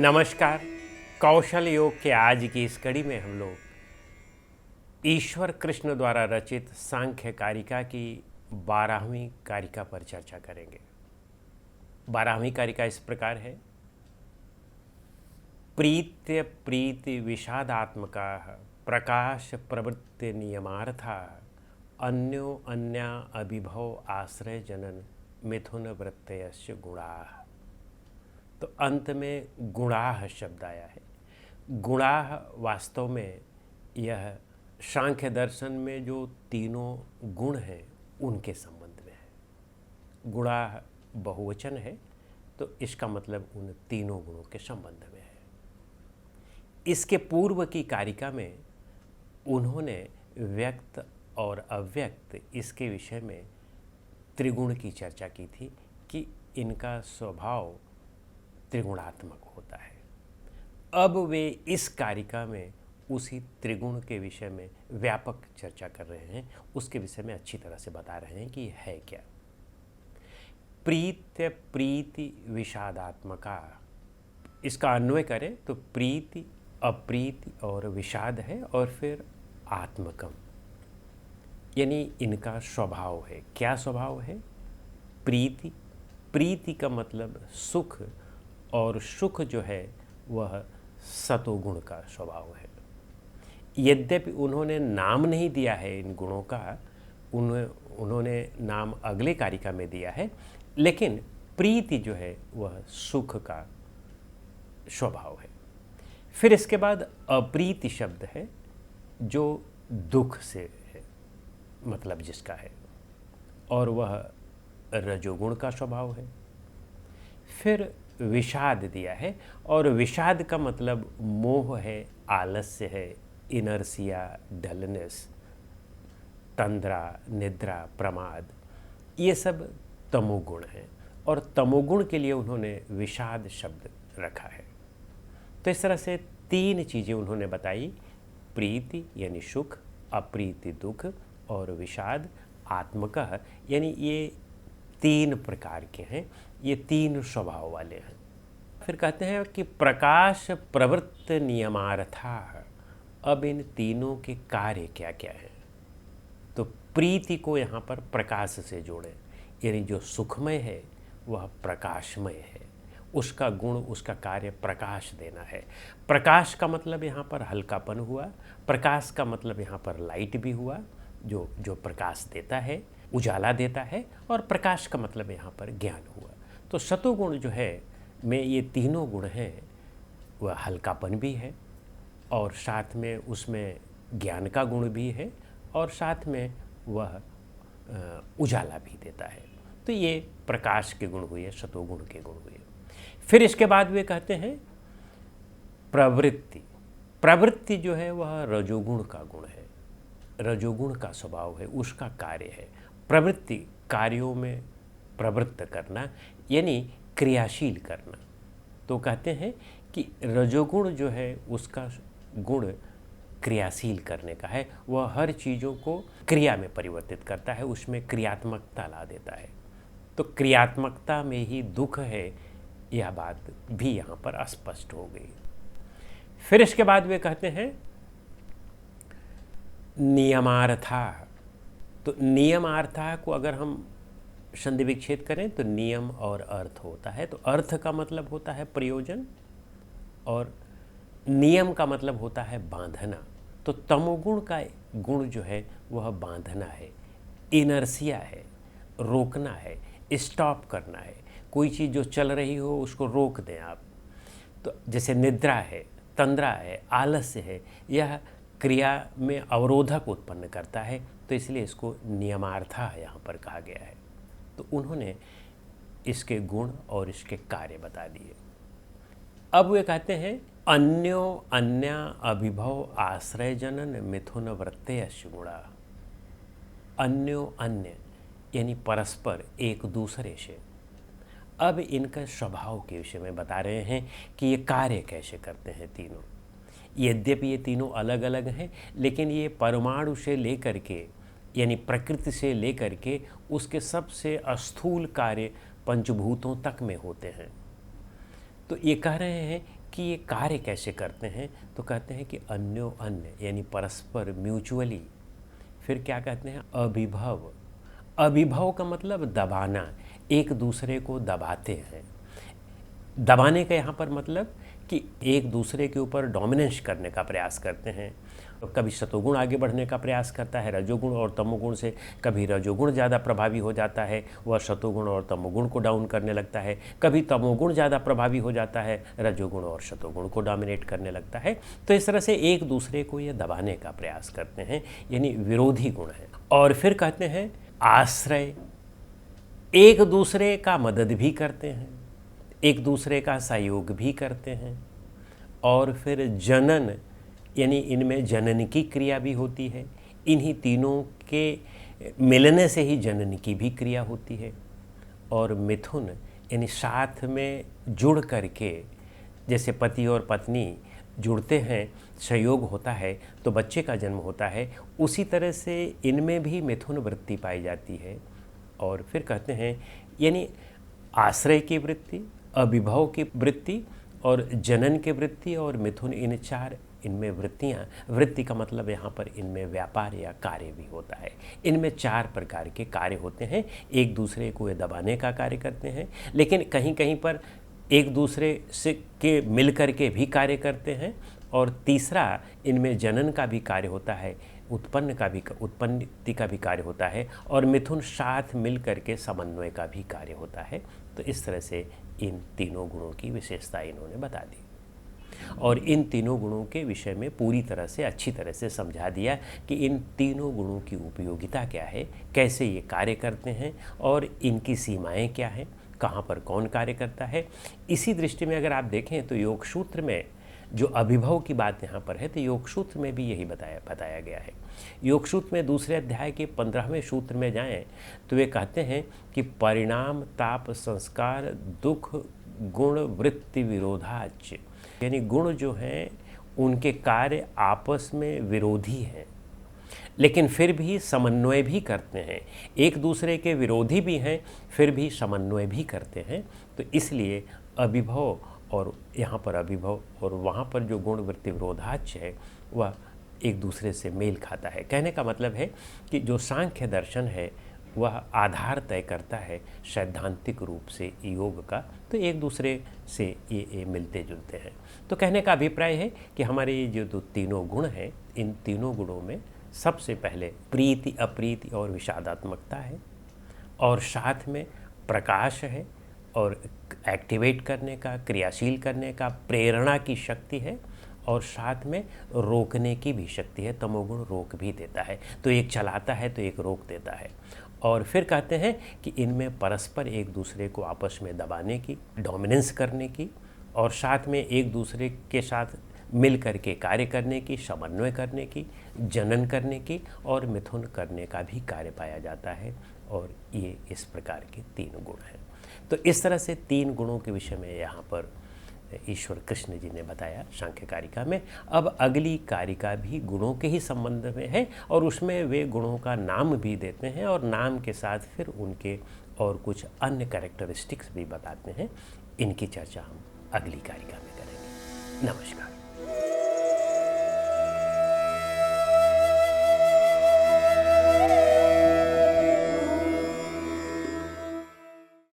नमस्कार। कौशल योग के आज की इस कड़ी में हम लोग ईश्वर कृष्ण द्वारा रचित सांख्य कारिका की 12वीं कारिका पर चर्चा करेंगे। 12वीं कारिका इस प्रकार है। प्रीत्य प्रीति विषादात्मका प्रकाश प्रवृत्ति नियमार्था अन्यो अन्या अभिभव आश्रय जनन मिथुन वृत्तयस्य गुणाः। तो अंत में गुणाः शब्द आया है। गुणाः वास्तव में यह सांख्य दर्शन में जो तीनों गुण हैं उनके संबंध में है। गुणाः बहुवचन है तो इसका मतलब उन तीनों गुणों के संबंध में है। इसके पूर्व की कारिका में उन्होंने व्यक्त और अव्यक्त इसके विषय में त्रिगुण की चर्चा की थी कि इनका स्वभाव त्रिगुणात्मक होता है। अब वे इस कारिका में उसी त्रिगुण के विषय में व्यापक चर्चा कर रहे हैं, उसके विषय में अच्छी तरह से बता रहे हैं कि है क्या। प्रीत्य प्रीति विषादात्मका, इसका अन्वय करें तो प्रीति अप्रीति और विषाद है और फिर आत्मकम, यानी इनका स्वभाव है। क्या स्वभाव है? प्रीति, प्रीति का मतलब सुख, और सुख जो है वह सतोगुण का स्वभाव है। यद्यपि उन्होंने नाम नहीं दिया है इन गुणों का, उन्होंने नाम अगले कारिका में दिया है, लेकिन प्रीति जो है वह सुख का स्वभाव है। फिर इसके बाद अप्रीति शब्द है जो दुख से है, मतलब जिसका है, और वह रजोगुण का स्वभाव है। फिर विषाद दिया है, और विषाद का मतलब मोह है, आलस्य है, इनर्सिया, डलनेस, तंद्रा, निद्रा, प्रमाद, ये सब तमोगुण हैं, और तमोगुण के लिए उन्होंने विषाद शब्द रखा है। तो इस तरह से तीन चीज़ें उन्होंने बताई, प्रीति यानी सुख, अप्रीति दुख, और विषाद आत्मकः, यानी ये तीन प्रकार के हैं, ये तीन स्वभाव वाले हैं। फिर कहते हैं कि प्रकाश प्रवृत्त नियमार्था, अब इन तीनों के कार्य क्या क्या हैं। तो प्रीति को यहाँ पर प्रकाश से जोड़ें, यानी जो सुखमय है वह प्रकाशमय है, उसका गुण, उसका कार्य प्रकाश देना है। प्रकाश का मतलब यहाँ पर हल्कापन हुआ, प्रकाश का मतलब यहाँ पर लाइट भी हुआ, जो प्रकाश देता है, उजाला देता है, और प्रकाश का मतलब यहाँ पर ज्ञान हुआ। तो सतोगुण जो है में ये तीनों गुण हैं, वह हल्कापन भी है, और साथ में उसमें ज्ञान का गुण भी है, और साथ में वह उजाला भी देता है। तो ये प्रकाश के गुण हुए, सतोगुण के गुण हुए। फिर इसके बाद वे कहते हैं प्रवृत्ति। प्रवृत्ति जो है वह रजोगुण का गुण है, रजोगुण का स्वभाव है, उसका कार्य है। प्रवृत्ति कार्यों में प्रवृत्त करना, यानी क्रियाशील करना। तो कहते हैं कि रजोगुण जो है उसका गुण क्रियाशील करने का है, वह हर चीज़ों को क्रिया में परिवर्तित करता है, उसमें क्रियात्मकता ला देता है। तो क्रियात्मकता में ही दुख है, यह बात भी यहाँ पर स्पष्ट हो गई। फिर इसके बाद वे कहते हैं नियमार्था। तो नियमार्था को अगर हम संधि विच्छेद करें तो नियम और अर्थ होता है। तो अर्थ का मतलब होता है प्रयोजन, और नियम का मतलब होता है बांधना। तो तमोगुण का गुण जो है वह बांधना है, इनर्सिया है, रोकना है, स्टॉप करना है। कोई चीज़ जो चल रही हो उसको रोक दें आप। तो जैसे निद्रा है, तंद्रा है, आलस्य है, यह क्रिया में अवरोधक उत्पन्न करता है, तो इसलिए इसको नियमार्था यहाँ पर कहा गया है। तो उन्होंने इसके गुण और इसके कार्य बता दिए। अब वे कहते हैं अन्यो अन्या अभिभव आश्रय जनन मिथुन वृत्तयस्य गुणा। अन्यो अन्य यानी परस्पर, एक दूसरे से। अब इनका स्वभाव के विषय में बता रहे हैं कि ये कार्य कैसे करते हैं तीनों। यद्यपि ये तीनों अलग अलग हैं, लेकिन ये परमाणु से लेकर के, यानी प्रकृति से लेकर के उसके सबसे स्थूल कार्य पंचभूतों तक में होते हैं। तो ये कह रहे हैं कि ये कार्य कैसे करते हैं, तो कहते हैं कि अन्यो अन्य यानी परस्पर म्यूचुअली। फिर क्या कहते हैं, अभिभव। अभिभव का मतलब दबाना, एक दूसरे को दबाते हैं। दबाने का यहाँ पर मतलब कि एक दूसरे के ऊपर डोमिनेंस करने का प्रयास करते हैं। तो कभी सतोगुण आगे बढ़ने का प्रयास करता है रजोगुण और तमोगुण से, कभी रजोगुण ज़्यादा प्रभावी हो जाता है, वह सतोगुण और तमोगुण को डाउन करने लगता है, कभी तमोगुण ज़्यादा प्रभावी हो जाता है, रजोगुण और सतोगुण को डोमिनेट करने लगता है। तो इस तरह से एक दूसरे को ये दबाने का प्रयास करते हैं, यानी विरोधी गुण है। और फिर कहते हैं आश्रय, एक दूसरे का मदद भी करते हैं, एक दूसरे का सहयोग भी करते हैं। और फिर जनन, यानी इनमें जनन की क्रिया भी होती है, इन्हीं तीनों के मिलने से ही जनन की भी क्रिया होती है। और मिथुन यानी साथ में जुड़ करके, जैसे पति और पत्नी जुड़ते हैं, सहयोग होता है तो बच्चे का जन्म होता है, उसी तरह से इनमें भी मिथुन वृत्ति पाई जाती है। और फिर कहते हैं यानी आश्रय की वृत्ति, अभिभव की वृत्ति और जनन की वृत्ति और मिथुन, इन चार इनमें वृत्तियाँ, वृत्ति का मतलब यहाँ पर इनमें व्यापार या कार्य भी होता है। इनमें चार प्रकार के कार्य होते हैं, एक दूसरे को ये दबाने का कार्य करते हैं, लेकिन कहीं कहीं पर एक दूसरे से के मिल कर के भी कार्य करते हैं। और तीसरा इनमें जनन का भी कार्य होता है, उत्पत्ति का भी कार्य होता है, और मिथुन साथ मिल करके समन्वय का भी कार्य होता है। तो इस तरह से इन तीनों गुणों की विशेषता इन्होंने बता दी और इन तीनों गुणों के विषय में पूरी तरह से अच्छी तरह से समझा दिया कि इन तीनों गुणों की उपयोगिता क्या है, कैसे ये कार्य करते हैं और इनकी सीमाएं क्या हैं, कहाँ पर कौन कार्य करता है। इसी दृष्टि में अगर आप देखें तो योग सूत्र में जो अभिभव की बात यहाँ पर है, तो योग सूत्र में भी यही बताया गया है। योग सूत्र में दूसरे अध्याय के 15वें सूत्र में जाएं तो वे कहते हैं कि परिणाम ताप संस्कार दुख गुण वृत्ति विरोधाच, यानी गुण जो हैं उनके कार्य आपस में विरोधी हैं, लेकिन फिर भी समन्वय भी करते हैं। एक दूसरे के विरोधी भी हैं, फिर भी समन्वय भी करते हैं। तो इसलिए अभिभव, और यहाँ पर अभिभव और वहाँ पर जो गुण वृत्ति विरोधाच है वह एक दूसरे से मेल खाता है। कहने का मतलब है कि जो सांख्य दर्शन है वह आधार तय करता है सैद्धांतिक रूप से योग का, तो एक दूसरे से ये मिलते जुलते हैं। तो कहने का अभिप्राय है कि हमारे ये जो तीनों गुण हैं, इन तीनों गुणों में सबसे पहले प्रीति अप्रीति और विषादात्मकता है, और साथ में प्रकाश है और एक्टिवेट करने का, क्रियाशील करने का, प्रेरणा की शक्ति है, और साथ में रोकने की भी शक्ति है। तमोगुण रोक भी देता है, तो एक चलाता है तो एक रोक देता है। और फिर कहते हैं कि इनमें परस्पर एक दूसरे को आपस में दबाने की, डोमिनेंस करने की, और साथ में एक दूसरे के साथ मिल करके कार्य करने की, समन्वय करने की, जनन करने की और मिथुन करने का भी कार्य पाया जाता है। और ये इस प्रकार के तीन गुण हैं। तो इस तरह से तीन गुणों के विषय में यहाँ पर ईश्वर कृष्ण जी ने बताया सांख्य कारिका में। अब अगली कारिका भी गुणों के ही संबंध में है, और उसमें वे गुणों का नाम भी देते हैं, और नाम के साथ फिर उनके और कुछ अन्य कैरेक्टरिस्टिक्स भी बताते हैं। इनकी चर्चा हम अगली कारिका में करेंगे। नमस्कार।